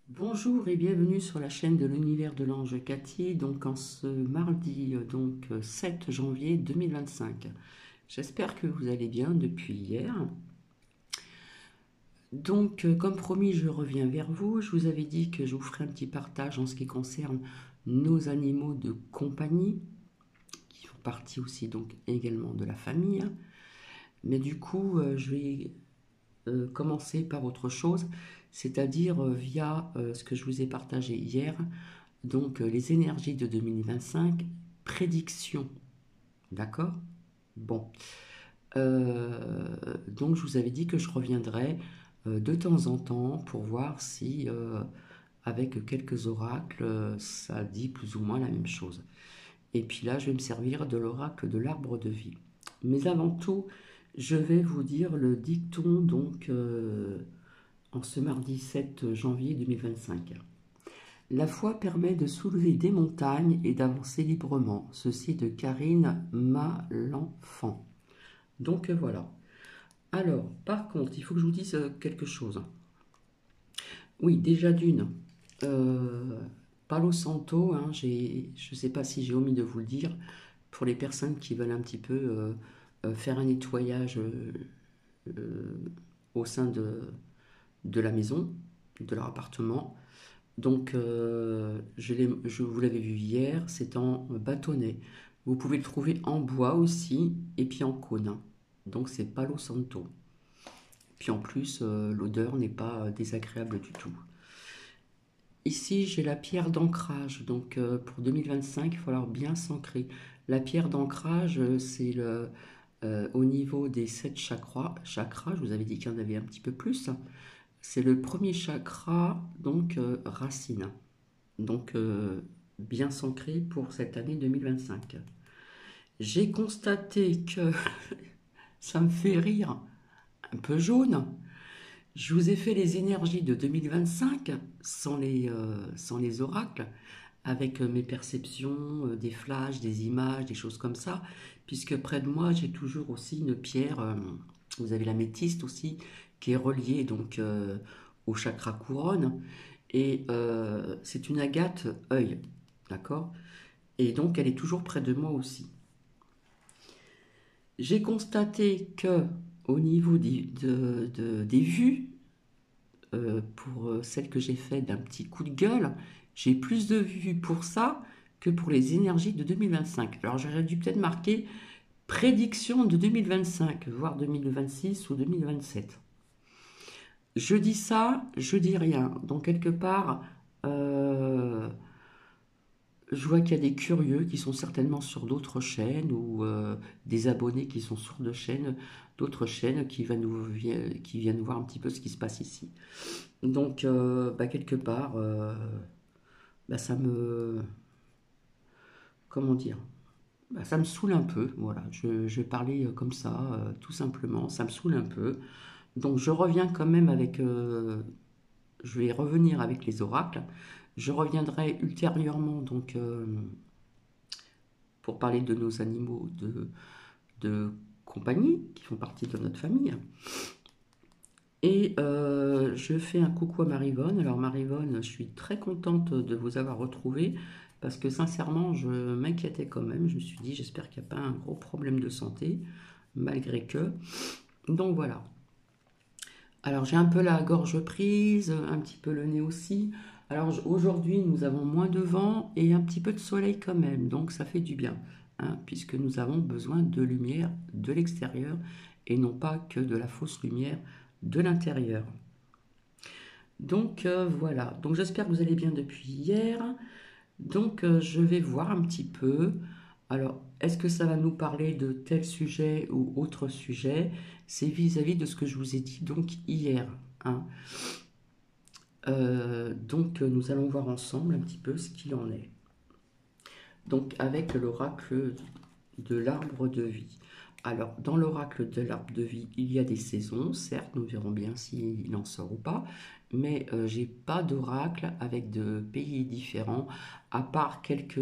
Bonjour et bienvenue sur la chaîne de l'univers de l'ange Cathy, donc en ce mardi 7 janvier 2025. J'espère que vous allez bien depuis hier. Donc comme promis, je reviens vers vous. Je vous avais dit que je vous ferai un petit partage en ce qui concerne nos animaux de compagnie, qui font partie aussi donc également de la famille. Mais du coup, je vais commencer par autre chose, c'est-à-dire via ce que je vous ai partagé hier. Donc, les énergies de 2025, prédiction, d'accord? Bon, donc je vous avais dit que je reviendrai de temps en temps pour voir si, avec quelques oracles, ça dit plus ou moins la même chose. Et puis là, je vais me servir de l'oracle de l'arbre de vie. Mais avant tout, je vais vous dire le dicton, donc, en ce mardi 7 janvier 2025. La foi permet de soulever des montagnes et d'avancer librement. Ceci de Karine Malenfant. Donc voilà. Alors, par contre, il faut que je vous dise quelque chose. Oui, déjà d'une. Euh, Palo Santo, hein, je ne sais pas si j'ai omis de vous le dire, pour les personnes qui veulent un petit peu faire un nettoyage euh, au sein de la maison, de leur appartement. Donc, je vous l'avais vu hier, c'est en bâtonnet. Vous pouvez le trouver en bois aussi, et puis en cône. Donc, c'est Palo Santo. Puis en plus, l'odeur n'est pas désagréable du tout. Ici, j'ai la pierre d'ancrage. Donc, pour 2025, il va falloir bien s'ancrer. La pierre d'ancrage, c'est au niveau des 7 chakras. Je vous avais dit qu'il y en avait un petit peu plus. C'est le premier chakra, donc racine. Donc bien s'ancrer pour cette année 2025. J'ai constaté que ça me fait rire, un peu jaune. Je vous ai fait les énergies de 2025 sans les oracles, avec mes perceptions, des flashs, des images, des choses comme ça, puisque près de moi j'ai toujours aussi une pierre, vous avez l'améthyste aussi, qui est reliée donc au chakra couronne, et c'est une agate œil, d'accord? Et donc elle est toujours près de moi aussi. J'ai constaté que au niveau des vues, pour celle que j'ai fait d'un petit coup de gueule, j'ai plus de vues pour ça que pour les énergies de 2025. Alors j'aurais dû peut-être marquer prédiction de 2025, voire 2026 ou 2027. Je dis ça, je dis rien. Donc quelque part, euh, je vois qu'il y a des curieux qui sont certainement sur d'autres chaînes ou des abonnés qui sont sur d'autres chaînes qui viennent voir un petit peu ce qui se passe ici. Donc, quelque part, ça me... Comment dire? Ça me saoule un peu, voilà. Je vais parler comme ça, tout simplement. Ça me saoule un peu. Donc, je reviens quand même avec... je vais revenir avec les oracles. Je reviendrai ultérieurement, donc, pour parler de nos animaux de compagnie, qui font partie de notre famille. Et je fais un coucou à Marivonne. Alors Marivonne, je suis très contente de vous avoir retrouvé parce que sincèrement, je m'inquiétais quand même. Je me suis dit, j'espère qu'il n'y a pas un gros problème de santé, malgré que. Donc voilà. Alors j'ai un peu la gorge prise, un petit peu le nez aussi. Alors aujourd'hui, nous avons moins de vent et un petit peu de soleil quand même. Donc ça fait du bien, hein, puisque nous avons besoin de lumière de l'extérieur et non pas que de la fausse lumière de l'intérieur. Donc voilà, donc j'espère que vous allez bien depuis hier. Donc je vais voir un petit peu. Alors, est-ce que ça va nous parler de tel sujet ou autre sujet? C'est vis-à-vis de ce que je vous ai dit donc hier, hein. Donc nous allons voir ensemble un petit peu ce qu'il en est. Donc avec l'oracle de l'arbre de vie. Alors, dans l'oracle de l'arbre de vie, il y a des saisons, certes, nous verrons bien s'il en sort ou pas, mais j'ai pas d'oracle avec de pays différents, à part quelques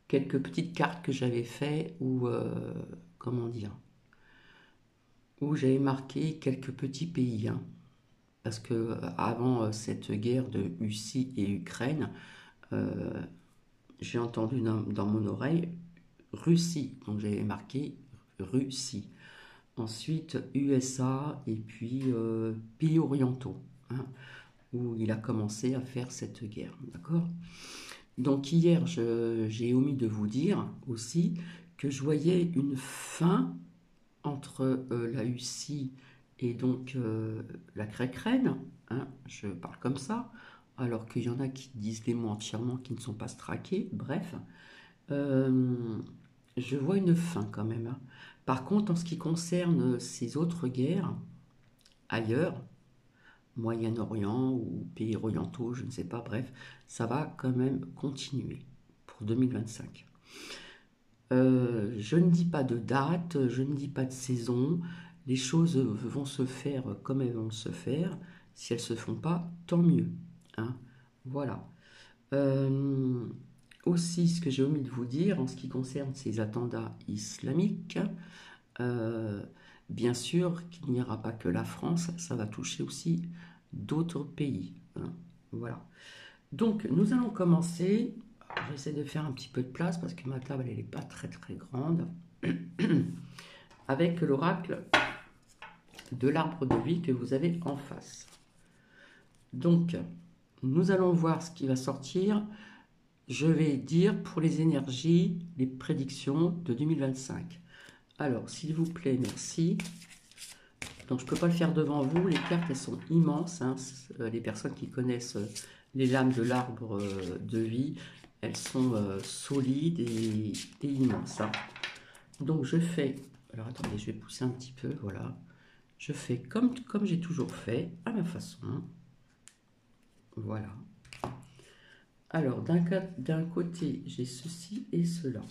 petites cartes que j'avais fait où, comment dire, où j'avais marqué quelques petits pays, hein. parce que avant cette guerre de Russie et Ukraine, euh, j'ai entendu dans mon oreille Russie, donc j'avais marqué Russie. Ensuite USA et puis pays orientaux, hein, où il a commencé à faire cette guerre, d'accord? Donc hier, j'ai omis de vous dire aussi que je voyais une fin entre la Russie et donc la Ukraine, hein, je parle comme ça, alors qu'il y en a qui disent les mots entièrement qui ne sont pas straqués, bref. Euh, je vois une fin quand même, hein. Par contre, en ce qui concerne ces autres guerres, ailleurs, Moyen-Orient ou pays orientaux, je ne sais pas, bref, ça va quand même continuer pour 2025. Je ne dis pas de date, je ne dis pas de saison, les choses vont se faire comme elles vont se faire. Si elles ne se font pas, tant mieux, hein. Voilà. Euh, Aussi, ce que j'ai omis de vous dire en ce qui concerne ces attentats islamiques, euh, bien sûr qu'il n'y aura pas que la France, ça va toucher aussi d'autres pays, hein. Voilà. Donc, nous allons commencer. J'essaie de faire un petit peu de place parce que ma table, elle n'est pas très très grande. Avec l'oracle de l'arbre de vie que vous avez en face. Donc, nous allons voir ce qui va sortir. Je vais dire pour les énergies, les prédictions de 2025. Alors, s'il vous plaît, merci. Donc, je ne peux pas le faire devant vous. Les cartes, elles sont immenses, hein. Les personnes qui connaissent les lames de l'arbre de vie, elles sont solides et immenses, hein. Donc, je fais... Alors, attendez, je vais pousser un petit peu, voilà. Je fais comme j'ai toujours fait, à ma façon. Voilà. Alors, d'un côté, j'ai ceci et cela.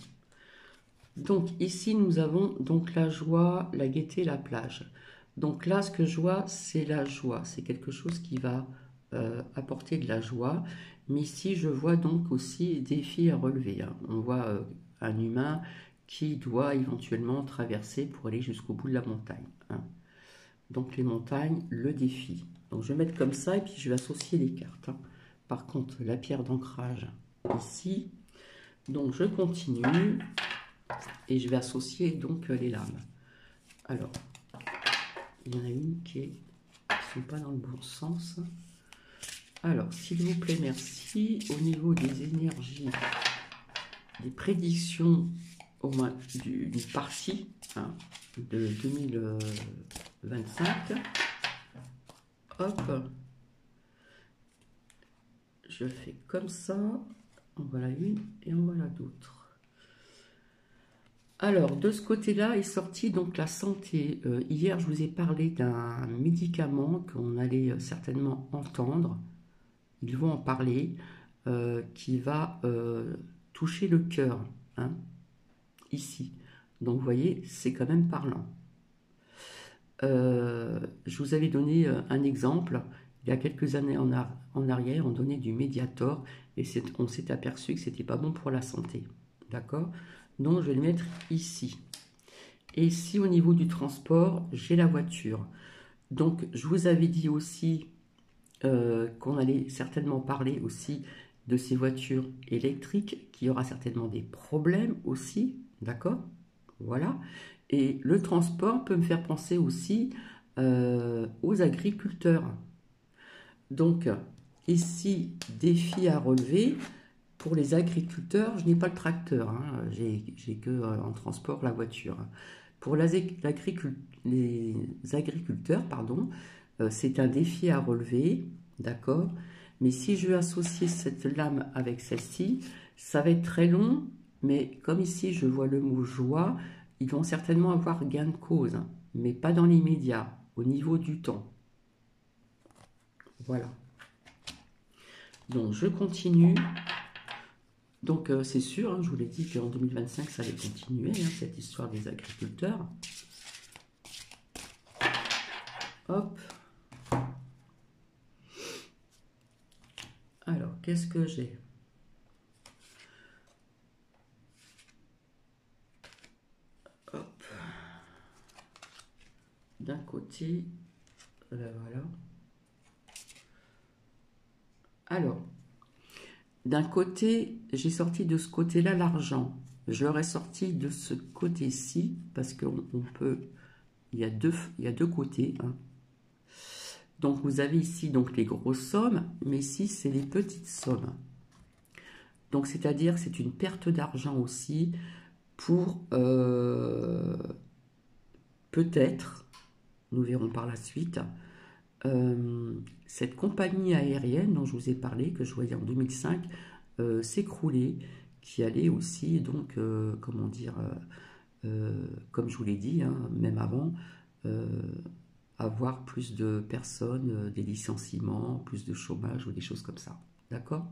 Donc, ici, nous avons donc la joie, la gaieté, la plage. Donc là, ce que je vois, c'est la joie. C'est quelque chose qui va apporter de la joie. Mais ici, je vois donc aussi des défis à relever, hein. On voit un humain qui doit éventuellement traverser pour aller jusqu'au bout de la montagne, hein. Donc les montagnes, le défi. Donc je vais mettre comme ça et puis je vais associer les cartes, hein. Par contre, la pierre d'ancrage ici. Donc je continue et je vais associer donc les lames. Alors, il y en a une qui ne sont pas dans le bon sens. Alors, s'il vous plaît, merci. Au niveau des énergies, des prédictions au moins d'une partie, hein, de 2025. Hop, je fais comme ça. En voilà une et en voilà d'autres. Alors, de ce côté-là est sortie donc la santé. Hier, je vous ai parlé d'un médicament qu'on allait certainement entendre. Ils vont en parler, qui va toucher le cœur, hein, ici. Donc, vous voyez, c'est quand même parlant. Je vous avais donné un exemple. Il y a quelques années en arrière, on donnait du Mediator et on s'est aperçu que c'était pas bon pour la santé. D'accord? Donc, je vais le mettre ici. Et ici, au niveau du transport, j'ai la voiture. Donc, je vous avais dit aussi qu'on allait certainement parler aussi de ces voitures électriques, qu'il y aura certainement des problèmes aussi, d'accord? Voilà. Et le transport peut me faire penser aussi aux agriculteurs. Donc, ici, défi à relever. Pour les agriculteurs, je n'ai pas le tracteur, hein. J'ai que en transport la voiture. Pour les agriculteurs, pardon, c'est un défi à relever, d'accord? Mais si je veux associer cette lame avec celle-ci, ça va être très long, mais comme ici je vois le mot joie, ils vont certainement avoir gain de cause, hein, mais pas dans l'immédiat, au niveau du temps. Voilà. Donc je continue. Donc c'est sûr, hein, je vous l'ai dit qu'en 2025 ça allait continuer, hein, cette histoire des agriculteurs. Hop. Alors, qu'est-ce que j'ai? Hop. D'un côté, voilà. Alors, d'un côté, j'ai sorti de ce côté-là l'argent. Je l'aurais sorti de ce côté-ci, parce qu'on peut... Il y a deux côtés, hein. Donc, vous avez ici donc les grosses sommes, mais ici, c'est les petites sommes. Donc, c'est-à-dire que c'est une perte d'argent aussi pour peut-être, nous verrons par la suite, cette compagnie aérienne dont je vous ai parlé, que je voyais en 2005, s'écrouler, qui allait aussi, donc, comment dire, comme je vous l'ai dit, hein, même avant, avoir plus de personnes, des licenciements, plus de chômage ou des choses comme ça. D'accord?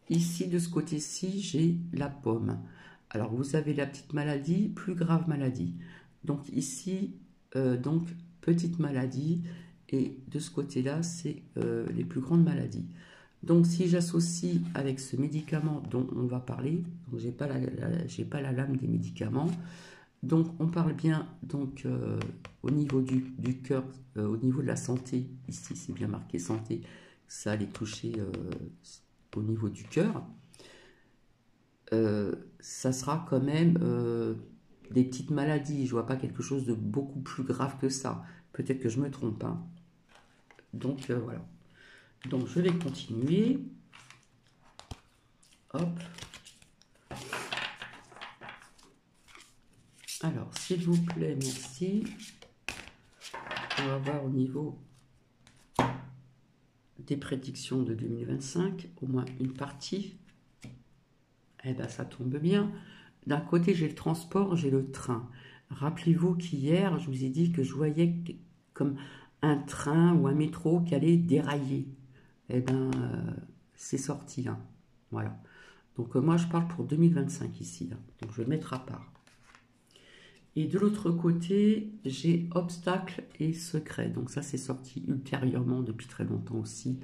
Ici, de ce côté-ci, j'ai la pomme. Alors, vous avez la petite maladie, plus grave maladie. Donc, ici, donc, petite maladie. Et de ce côté-là, c'est les plus grandes maladies. Donc, si j'associe avec ce médicament dont on va parler, donc j'ai pas la lame des médicaments. Donc, on parle bien donc au niveau du cœur, au niveau de la santé. Ici, c'est bien marqué santé. Ça allait toucher au niveau du cœur. Ça sera quand même des petites maladies. Je vois pas quelque chose de beaucoup plus grave que ça. Peut-être que je me trompe, hein. Donc voilà. Donc je vais continuer. Hop. Alors, s'il vous plaît, merci. On va voir au niveau des prédictions de 2025, au moins une partie. Eh bien, ça tombe bien. D'un côté, j'ai le transport, j'ai le train. Rappelez-vous qu'hier, je vous ai dit que je voyais comme un train ou un métro qui allait dérailler. Eh bien, c'est sorti, hein. Voilà. Donc, moi, je parle pour 2025 ici, hein. Donc, je vais le mettre à part. Et de l'autre côté, j'ai obstacles et secrets. Donc, ça, c'est sorti ultérieurement depuis très longtemps aussi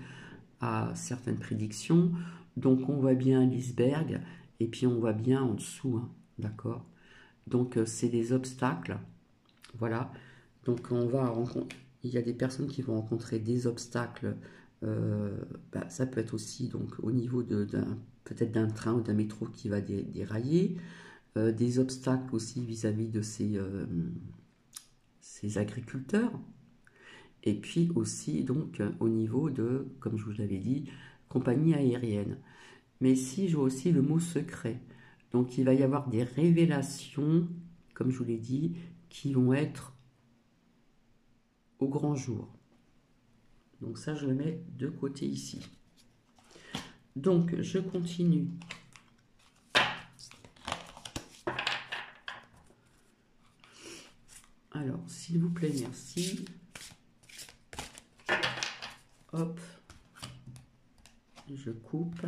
à certaines prédictions. Donc, on voit bien l'iceberg et puis on voit bien en dessous, hein. D'accord? Donc, c'est des obstacles. Voilà. Donc, il y a des personnes qui vont rencontrer des obstacles. Ça peut être aussi donc, au niveau peut-être d'un train ou d'un métro qui va dérailler. Des obstacles aussi vis-à-vis de ces agriculteurs. Et puis aussi donc au niveau de, comme je vous l'avais dit, compagnie aérienne. Mais ici, je vois aussi le mot secret. Donc, il va y avoir des révélations, comme je vous l'ai dit, qui vont être au grand jour. Donc ça, je le mets de côté ici. Donc, je continue. Alors, s'il vous plaît, merci. Hop. Je coupe.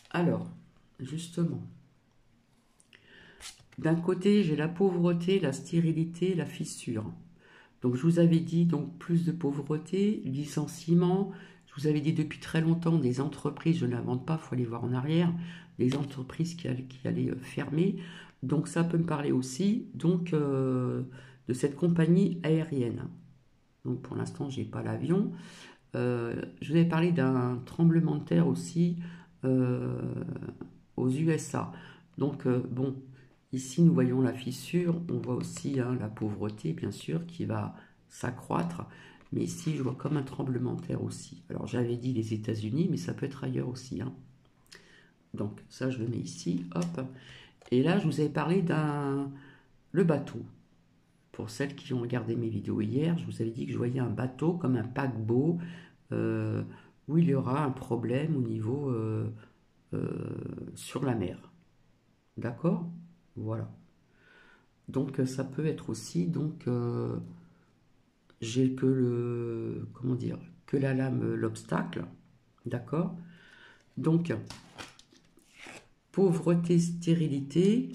Alors, justement, d'un côté, j'ai la pauvreté, la stérilité, la fissure. Donc, je vous avais dit, donc, plus de pauvreté, licenciement. Je vous avais dit depuis très longtemps, des entreprises, je ne l'invente pas, il faut aller voir en arrière, des entreprises qui allaient fermer. Donc, ça peut me parler aussi donc, de cette compagnie aérienne. Donc, pour l'instant, je n'ai pas l'avion. Je vous avais parlé d'un tremblement de terre aussi aux USA. Donc, bon, ici, nous voyons la fissure. On voit aussi hein, la pauvreté, bien sûr, qui va s'accroître. Mais ici, je vois comme un tremblement de terre aussi. Alors, j'avais dit les États-Unis, mais ça peut être ailleurs aussi, hein. Donc, ça, je le mets ici. Hop. Et là, je vous avais parlé le bateau. Pour celles qui ont regardé mes vidéos hier, je vous avais dit que je voyais un bateau comme un paquebot où il y aura un problème au niveau sur la mer. D'accord? Voilà. Donc ça peut être aussi, donc j'ai que comment dire, que la lame, l'obstacle. D'accord? Donc, pauvreté, stérilité,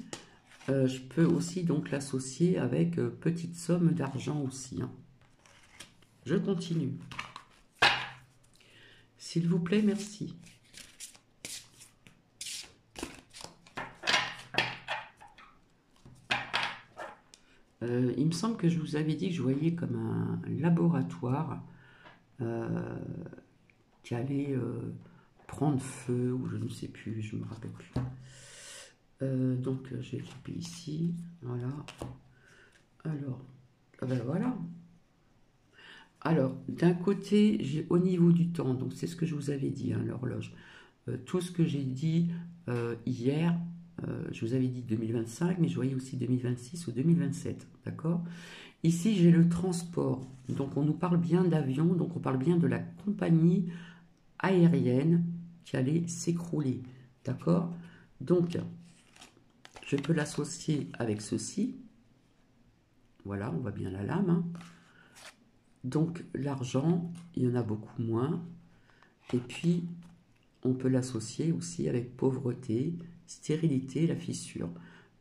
je peux aussi donc l'associer avec petite somme d'argent aussi, hein. Je continue. S'il vous plaît, merci. Il me semble que je vous avais dit que je voyais comme un laboratoire euh, qui allait prendre feu, ou je ne sais plus, je ne me rappelle plus. Donc, j'ai cliqué ici, voilà. Alors, ben voilà. Alors, d'un côté, j'ai au niveau du temps, donc c'est ce que je vous avais dit, hein, l'horloge. Tout ce que j'ai dit hier, je vous avais dit 2025, mais je voyais aussi 2026 ou 2027, d'accord? Ici, j'ai le transport, donc on nous parle bien d'avion, donc on parle bien de la compagnie aérienne qui allait s'écrouler, d'accord? Donc, je peux l'associer avec ceci, voilà, on voit bien la lame, hein. Donc, l'argent, il y en a beaucoup moins, et puis on peut l'associer aussi avec pauvreté, stérilité, la fissure.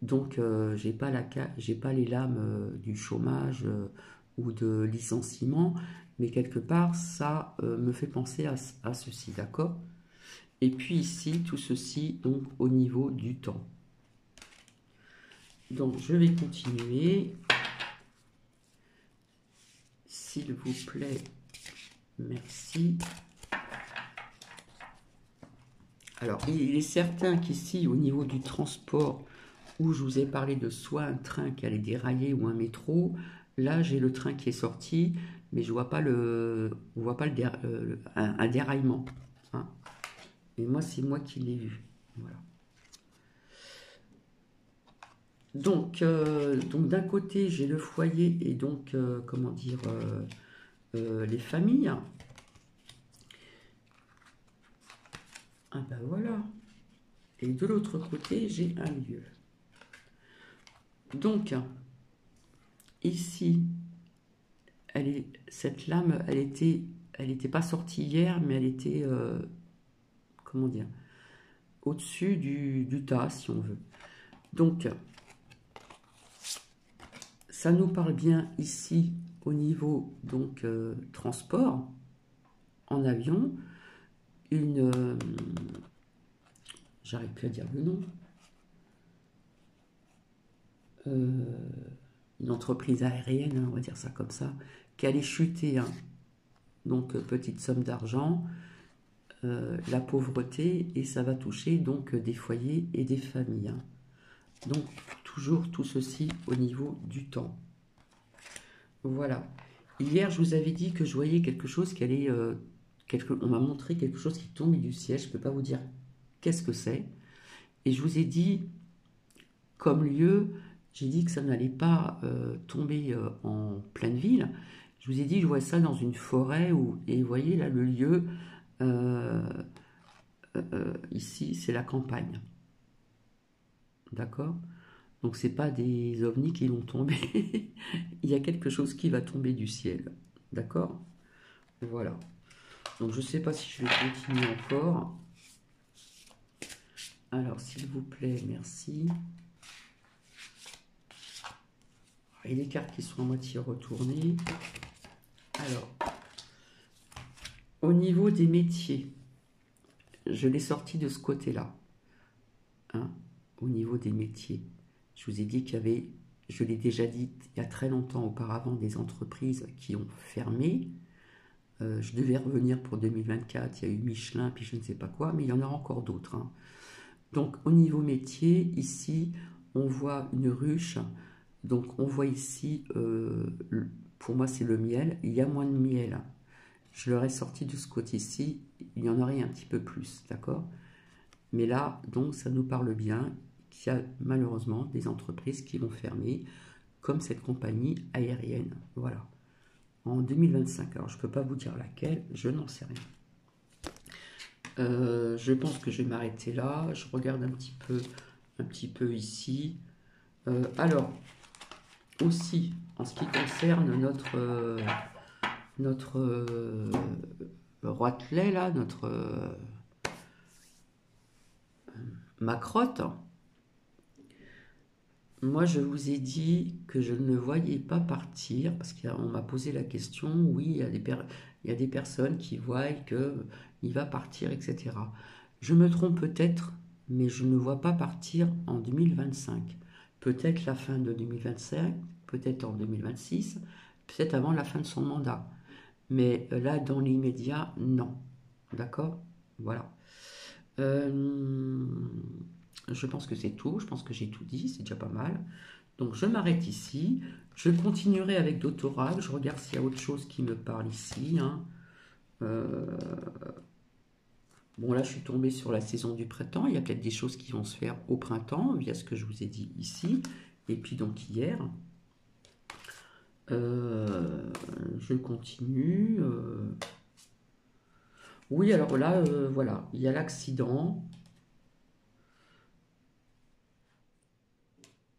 Donc, j'ai pas les lames du chômage ou de licenciement, mais quelque part, ça me fait penser à ceci, d'accord? Et puis ici, tout ceci, donc au niveau du temps. Donc, je vais continuer. S'il vous plaît, merci. Alors, il est certain qu'ici, au niveau du transport, où je vous ai parlé de soit un train qui allait dérailler ou un métro, là, j'ai le train qui est sorti, mais je vois pas on voit pas un déraillement, hein. Et moi, c'est moi qui l'ai vu. Voilà. Donc d'un côté, j'ai le foyer et donc, comment dire, les familles. Ah ben voilà. Et de l'autre côté, j'ai un lieu. Donc, ici, cette lame, elle était pas sortie hier, mais elle était, comment dire, au-dessus du tas, si on veut. Donc, ça nous parle bien ici au niveau donc transport en avion, j'arrive plus à dire le nom, une entreprise aérienne, hein, on va dire ça comme ça, qui allait chuter, hein. Donc petite somme d'argent, la pauvreté, et ça va toucher donc des foyers et des familles, hein. Donc toujours tout ceci au niveau du temps. Voilà. Hier, je vous avais dit que je voyais quelque chose qui allait... on m'a montré quelque chose qui tombait du ciel. Je ne peux pas vous dire qu'est-ce que c'est. Et je vous ai dit, comme lieu, j'ai dit que ça n'allait pas tomber en pleine ville. Je vous ai dit, je vois ça dans une forêt. Et vous voyez là, le lieu, euh, ici, c'est la campagne. D'accord? Donc c'est pas des ovnis qui vont tomber. Il y a quelque chose qui va tomber du ciel. D'accord? Voilà. Donc je ne sais pas si je vais continuer encore. Alors s'il vous plaît, merci. Il y a des cartes qui sont à moitié retournées. Alors, au niveau des métiers, je l'ai sorti de ce côté-là, hein, au niveau des métiers. Je vous ai dit qu'il y avait, je l'ai déjà dit il y a très longtemps auparavant, des entreprises qui ont fermé. Je devais revenir pour 2024, il y a eu Michelin, puis je ne sais pas quoi, mais il y en aura encore d'autres, hein. Donc au niveau métier, ici, on voit une ruche. Donc on voit ici, pour moi c'est le miel, il y a moins de miel. Je l'aurais sorti de ce côté-ci, il y en aurait un petit peu plus, d'accord? Mais là, donc ça nous parle bien qu'il y a malheureusement des entreprises qui vont fermer, comme cette compagnie aérienne, voilà, en 2025. Alors je ne peux pas vous dire laquelle, je n'en sais rien. Je pense que je vais m'arrêter là. Je regarde un petit peu ici. Alors, aussi, en ce qui concerne notre roitelet, là, notre macrotte, moi, je vous ai dit que je ne voyais pas partir, parce qu'on m'a posé la question, oui, il y a des personnes qui voient qu'il va partir, etc. Je me trompe peut-être, mais je ne vois pas partir en 2025. Peut-être la fin de 2025, peut-être en 2026, peut-être avant la fin de son mandat. Mais là, dans l'immédiat, non. D'accord? Voilà. Euh, je pense que c'est tout. Je pense que j'ai tout dit. C'est déjà pas mal. Donc, je m'arrête ici. Je continuerai avec d'autres oracles. Je regarde s'il y a autre chose qui me parle ici, hein. Euh, bon, là, je suis tombée sur la saison du printemps. Il y a peut-être des choses qui vont se faire au printemps, via ce que je vous ai dit ici. Et puis, donc, hier, euh, je continue. Oui, alors là, voilà, il y a l'accident.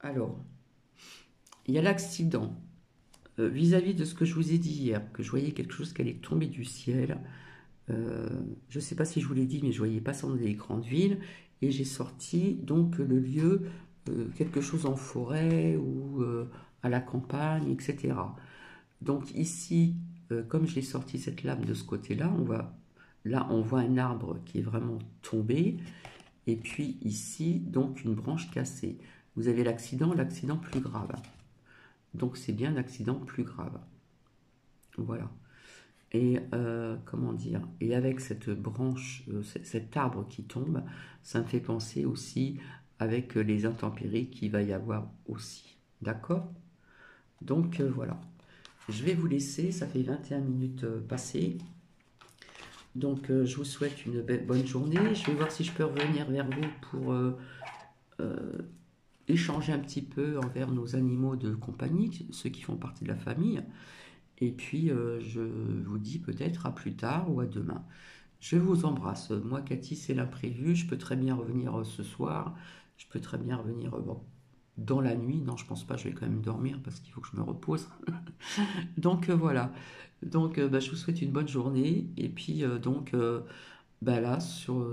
Alors, il y a l'accident vis-à-vis de ce que je vous ai dit hier, que je voyais quelque chose qui allait tomber du ciel. Je ne sais pas si je vous l'ai dit, mais je voyais pas ça dans les grandes villes. Et j'ai sorti donc le lieu, quelque chose en forêt ou à la campagne, etc. Donc ici, comme je l'ai sorti cette lame de ce côté-là, là on voit un arbre qui est vraiment tombé. Et puis ici, donc une branche cassée. Vous avez l'accident plus grave. Donc c'est bien l'accident plus grave. Voilà. Et comment dire? Et avec cette branche, cet arbre qui tombe, ça me fait penser aussi avec les intempéries qu'il va y avoir aussi. D'accord? Donc voilà. Je vais vous laisser, ça fait 21 minutes passées. Donc je vous souhaite une bonne journée. Je vais voir si je peux revenir vers vous pour euh, échanger un petit peu envers nos animaux de compagnie, ceux qui font partie de la famille. Et puis, je vous dis peut-être à plus tard ou à demain. Je vous embrasse. Moi, Cathy, c'est l'imprévu. Je peux très bien revenir ce soir. Je peux très bien revenir bon, dans la nuit. Non, je pense pas. Je vais quand même dormir parce qu'il faut que je me repose. Donc, voilà. Donc, bah, je vous souhaite une bonne journée. Et puis, bah, là,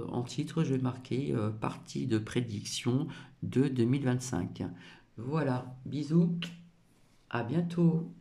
en titre, je vais marquer partie de prédiction de 2025. Voilà. Bisous. À bientôt.